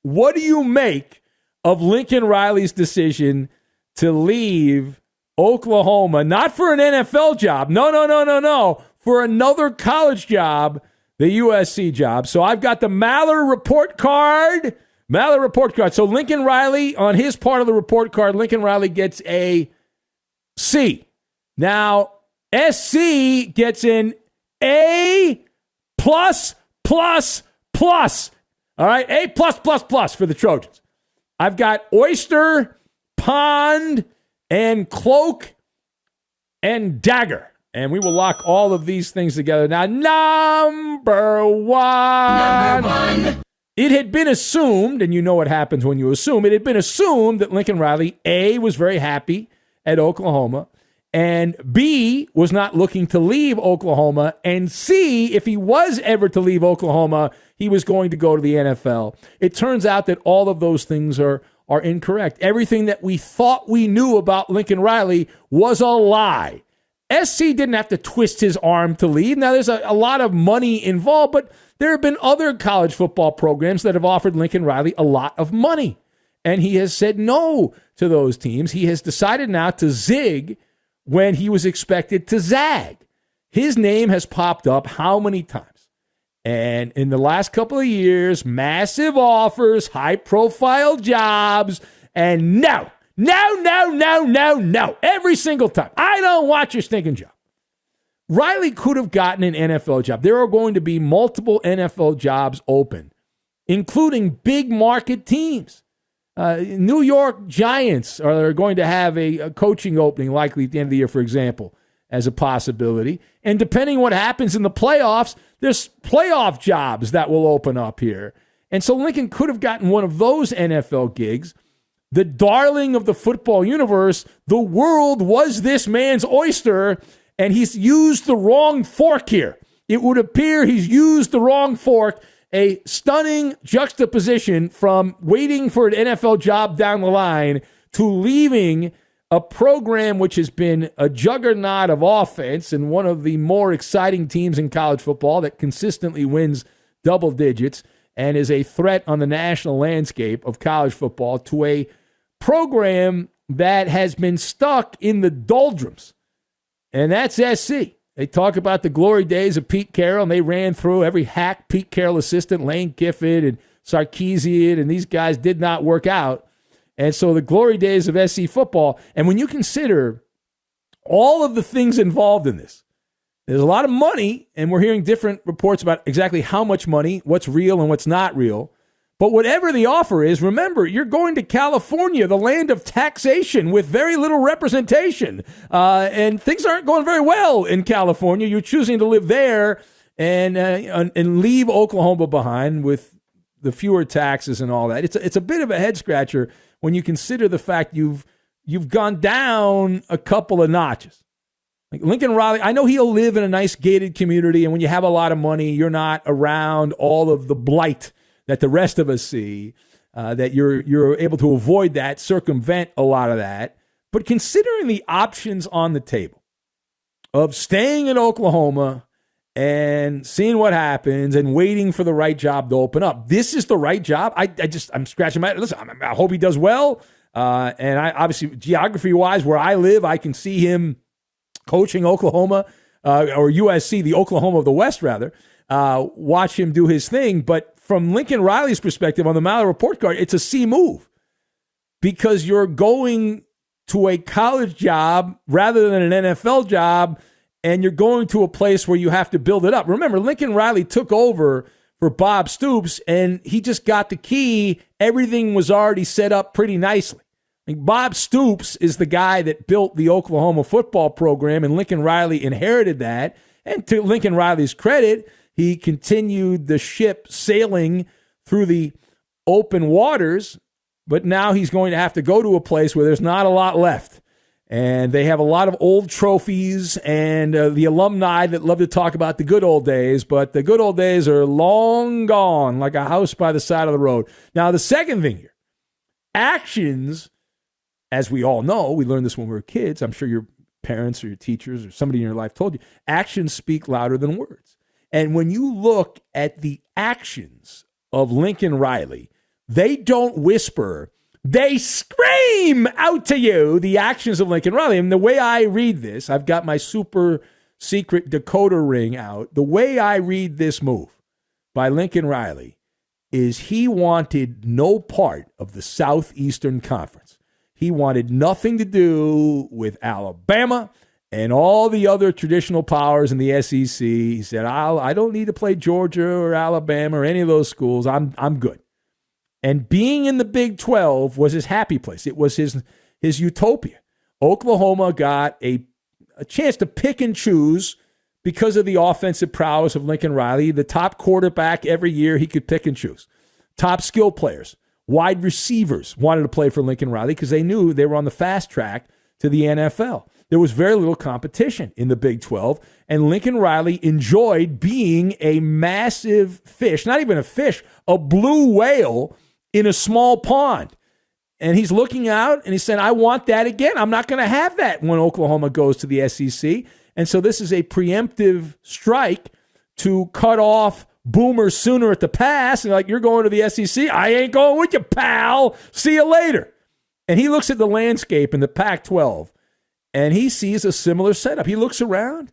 what do you make of Lincoln Riley's decision to leave Oklahoma, not for an NFL job, no, for another college job, the USC job? So I've got the MALLER report card. So Lincoln Riley, on his part of the report card, Lincoln Riley gets a C. Now, SC gets an A+++. All right, A+++ for the Trojans. I've got oyster, pond, and cloak, and dagger. And we will lock all of these things together. Now, number one. It had been assumed, and you know what happens when you assume, it had been assumed that Lincoln Riley, A, was very happy at Oklahoma, and B, was not looking to leave Oklahoma, and C, if he was ever to leave Oklahoma, he was going to go to the NFL. It turns out that all of those things are incorrect. Everything that we thought we knew about Lincoln Riley was a lie. SC didn't have to twist his arm to leave. Now, there's a lot of money involved, but there have been other college football programs that have offered Lincoln Riley a lot of money, and he has said no to those teams. He has decided now to zig when he was expected to zag. His name has popped up how many times? And in the last couple of years, massive offers, high-profile jobs, and no. Every single time. I don't want your stinking job. Riley could have gotten an NFL job. There are going to be multiple NFL jobs open, including big market teams. New York Giants are going to have a coaching opening likely at the end of the year, for example, as a possibility. And depending what happens in the playoffs, there's playoff jobs that will open up here. And so Lincoln could have gotten one of those NFL gigs. The darling of the football universe, the world was this man's oyster, and he's used the wrong fork here. It would appear he's used the wrong fork, a stunning juxtaposition from waiting for an NFL job down the line to leaving a program which has been a juggernaut of offense and one of the more exciting teams in college football that consistently wins double digits and is a threat on the national landscape of college football, to a program that has been stuck in the doldrums. And that's SC. They talk about the glory days of Pete Carroll, and they ran through every hack Pete Carroll assistant, Lane Kiffin and Sarkisian, and these guys did not work out. And so the glory days of SC football, and when you consider all of the things involved in this, there's a lot of money, and we're hearing different reports about exactly how much money, what's real and what's not real. But whatever the offer is, remember, you're going to California, the land of taxation with very little representation. And things aren't going very well in California. You're choosing to live there and leave Oklahoma behind with the fewer taxes and all that. It's a bit of a head scratcher when you consider the fact you've gone down a couple of notches. Like Lincoln Riley, I know he'll live in a nice gated community, and when you have a lot of money, you're not around all of the blight that the rest of us see, that you're able to avoid that, circumvent a lot of that. But considering the options on the table of staying in Oklahoma and seeing what happens and waiting for the right job to open up, this is the right job. I'm scratching my head. Listen, I hope he does well. And I obviously, geography-wise, where I live, I can see him coaching Oklahoma, or USC, the Oklahoma of the West, rather. Watch him do his thing. But from Lincoln Riley's perspective on the MALLER report card, it's a C move because you're going to a college job rather than an NFL job, and you're going to a place where you have to build it up. Remember, Lincoln Riley took over for Bob Stoops, and he just got the key. Everything was already set up pretty nicely. Like Bob Stoops is the guy that built the Oklahoma football program, and Lincoln Riley inherited that. And to Lincoln Riley's credit, he continued the ship sailing through the open waters, but now he's going to have to go to a place where there's not a lot left. And they have a lot of old trophies and the alumni that love to talk about the good old days, but the good old days are long gone, like a house by the side of the road. Now, the second thing here, actions, as we all know, we learned this when we were kids. I'm sure your parents or your teachers or somebody in your life told you, actions speak louder than words. And when you look at the actions of Lincoln Riley, They don't whisper. They scream out to you the actions of Lincoln Riley. And the way I read this, I've got my super secret decoder ring out. The way I read this move by Lincoln Riley is he wanted no part of the Southeastern Conference. He wanted nothing to do with Alabama and all the other traditional powers in the SEC. He said, I don't need to play Georgia or Alabama or any of those schools. I'm good. And being in the Big 12 was his happy place. It was his utopia. Oklahoma got a chance to pick and choose because of the offensive prowess of Lincoln Riley. The top quarterback every year he could pick and choose. Top skill players, wide receivers wanted to play for Lincoln Riley because they knew they were on the fast track to the NFL. There was very little competition in the Big 12, and Lincoln Riley enjoyed being a massive fish, not even a fish, a blue whale in a small pond. And he's looking out and he said, I want that again. I'm not going to have that when Oklahoma goes to the SEC. And so this is a preemptive strike to cut off Boomer Sooner at the pass. And like, you're going to the SEC? I ain't going with you, pal. See you later. And he looks at the landscape in the Pac-12 and he sees a similar setup. He looks around.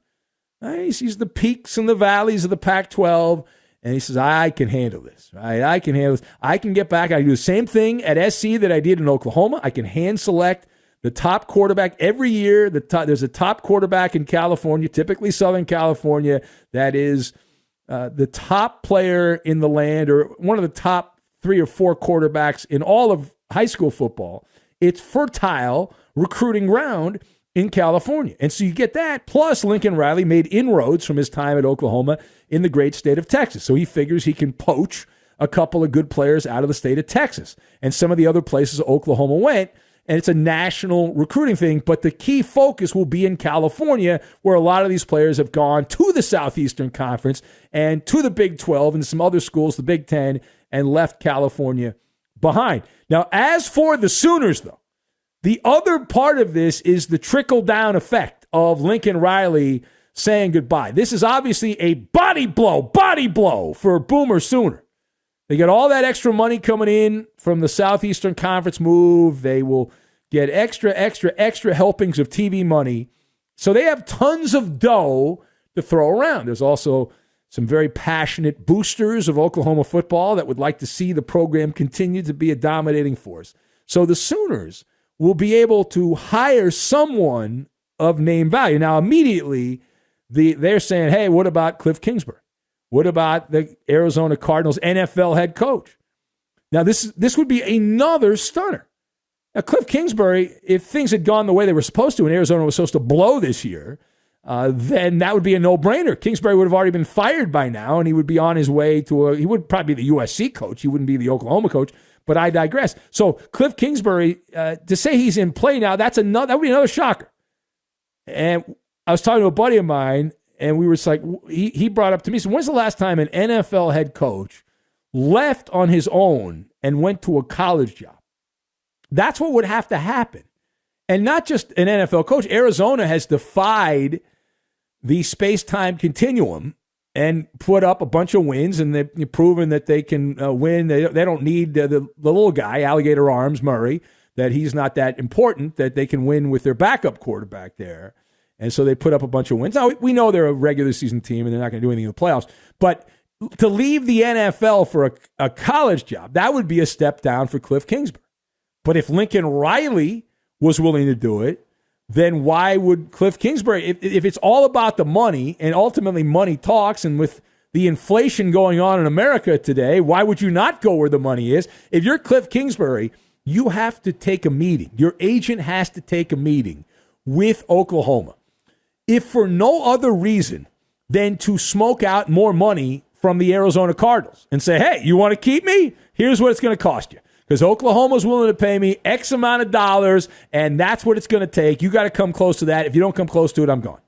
He sees the peaks and the valleys of the Pac-12. And he says, I can handle this. Right? I can handle this. I can get back. I can do the same thing at SC that I did in Oklahoma. I can hand select the top quarterback every year. There's a top quarterback in California, typically Southern California, that is the top player in the land or one of the top 3 or 4 quarterbacks in all of high school football. It's fertile recruiting ground in California. And so you get that. Plus, Lincoln Riley made inroads from his time at Oklahoma in the great state of Texas. So he figures he can poach a couple of good players out of the state of Texas and some of the other places Oklahoma went. And it's a national recruiting thing. But the key focus will be in California, where a lot of these players have gone to the Southeastern Conference and to the Big 12 and some other schools, the Big 10, and left California behind. Now, as for the Sooners, though, the other part of this is the trickle-down effect of Lincoln Riley saying goodbye. This is obviously a body blow for Boomer Sooner. They get all that extra money coming in from the Southeastern Conference move. They will get extra helpings of TV money. So they have tons of dough to throw around. There's also some very passionate boosters of Oklahoma football that would like to see the program continue to be a dominating force. So the Sooners will be able to hire someone of name value. Now, immediately, they're saying, hey, what about Cliff Kingsbury? What about the Arizona Cardinals NFL head coach? Now, this would be another stunner. Now, Cliff Kingsbury, if things had gone the way they were supposed to and Arizona was supposed to blow this year, then that would be a no-brainer. Kingsbury would have already been fired by now, and he would be on his way he would probably be the USC coach. He wouldn't be the Oklahoma coach. But I digress. So Cliff Kingsbury, to say he's in play now, that would be another shocker. And I was talking to a buddy of mine, and we were just like, he brought up to me, so when's the last time an NFL head coach left on his own and went to a college job? That's what would have to happen. And not just an NFL coach. Arizona has defied the space-time continuum and put up a bunch of wins, and they've proven that they can win. They don't need the little guy, alligator arms, Murray, that he's not that important, that they can win with their backup quarterback there. And so they put up a bunch of wins. Now, we know they're a regular season team, and they're not going to do anything in the playoffs. But to leave the NFL for a college job, that would be a step down for Cliff Kingsbury. But if Lincoln Riley was willing to do it, then why would Cliff Kingsbury, if it's all about the money, and ultimately money talks, and with the inflation going on in America today, why would you not go where the money is? If you're Cliff Kingsbury, you have to take a meeting. Your agent has to take a meeting with Oklahoma, if for no other reason than to smoke out more money from the Arizona Cardinals and say, hey, you want to keep me? Here's what it's going to cost you. Because Oklahoma's willing to pay me X amount of dollars, and that's what it's going to take. You got to come close to that. If you don't come close to it, I'm gone.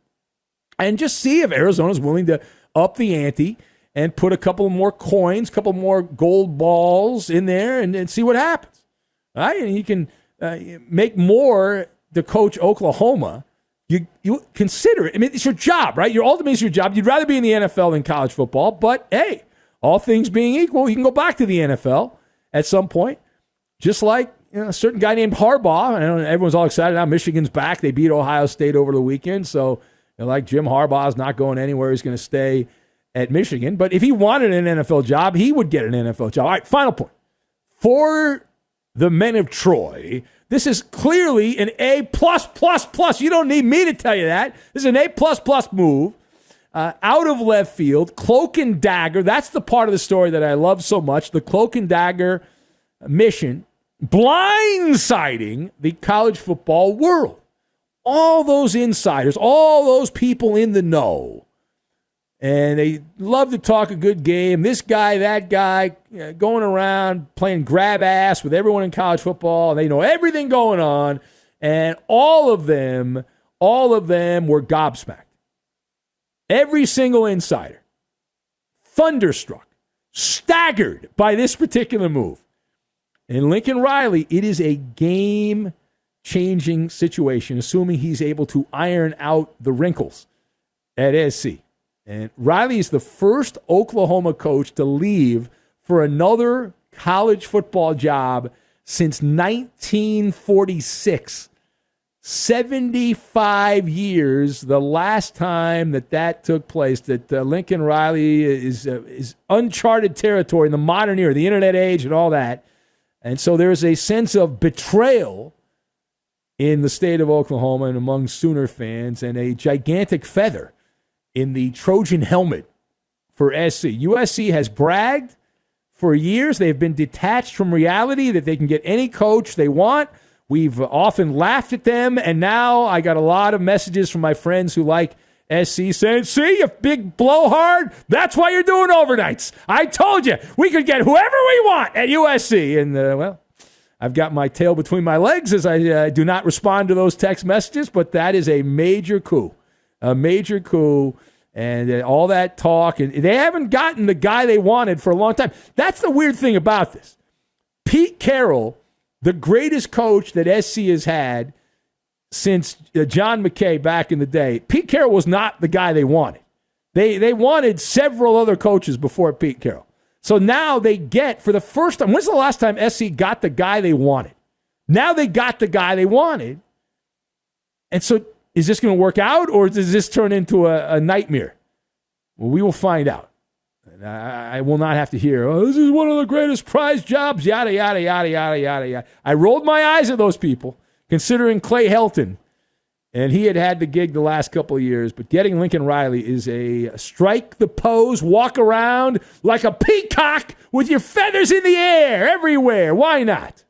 And just see if Arizona's willing to up the ante and put a couple more coins, a couple more gold balls in there and see what happens. All right? And you can make more to coach Oklahoma. You consider it. I mean, it's your job, right? Ultimately, it's your job. You'd rather be in the NFL than college football. But, hey, all things being equal, you can go back to the NFL at some point. Just like a certain guy named Harbaugh. And everyone's all excited now. Michigan's back. They beat Ohio State over the weekend. So, like Jim Harbaugh's not going anywhere. He's going to stay at Michigan. But if he wanted an NFL job, he would get an NFL job. All right, final point. For the men of Troy, this is clearly an A+++. You don't need me to tell you that. This is an A++ move. Out of left field, cloak and dagger. That's the part of the story that I love so much. The cloak and dagger mission, blindsiding the college football world. All those insiders, all those people in the know. And they love to talk a good game. This guy, that guy, going around playing grab ass with everyone in college football. They know everything going on. And all of them were gobsmacked. Every single insider, thunderstruck, staggered by this particular move. And Lincoln Riley, it is a game-changing situation, assuming he's able to iron out the wrinkles at SC. And Riley is the first Oklahoma coach to leave for another college football job since 1946. 75 years, the last time that took place, that Lincoln Riley is uncharted territory in the modern era, the internet age and all that. And so there is a sense of betrayal in the state of Oklahoma and among Sooner fans, and a gigantic feather in the Trojan helmet for SC. USC has bragged for years. They've been detached from reality that they can get any coach they want. We've often laughed at them, and now I got a lot of messages from my friends who like SC saying, see, you big blowhard, that's why you're doing overnights. I told you, we could get whoever we want at USC. And, well, I've got my tail between my legs as I do not respond to those text messages, but that is a major coup. And all that talk, and they haven't gotten the guy they wanted for a long time. That's the weird thing about this. Pete Carroll, the greatest coach that SC has had since John McKay back in the day, Pete Carroll was not the guy they wanted. They wanted several other coaches before Pete Carroll. So now they get, for the first time, when's the last time SC got the guy they wanted? Now they got the guy they wanted. And so is this going to work out, or does this turn into a nightmare? Well, we will find out. And I will not have to hear, oh, this is one of the greatest prize jobs, yada, yada, yada, yada, yada, yada. I rolled my eyes at those people, considering Clay Helton, and he had the gig the last couple of years. But getting Lincoln Riley is a strike the pose, walk around like a peacock with your feathers in the air everywhere. Why not?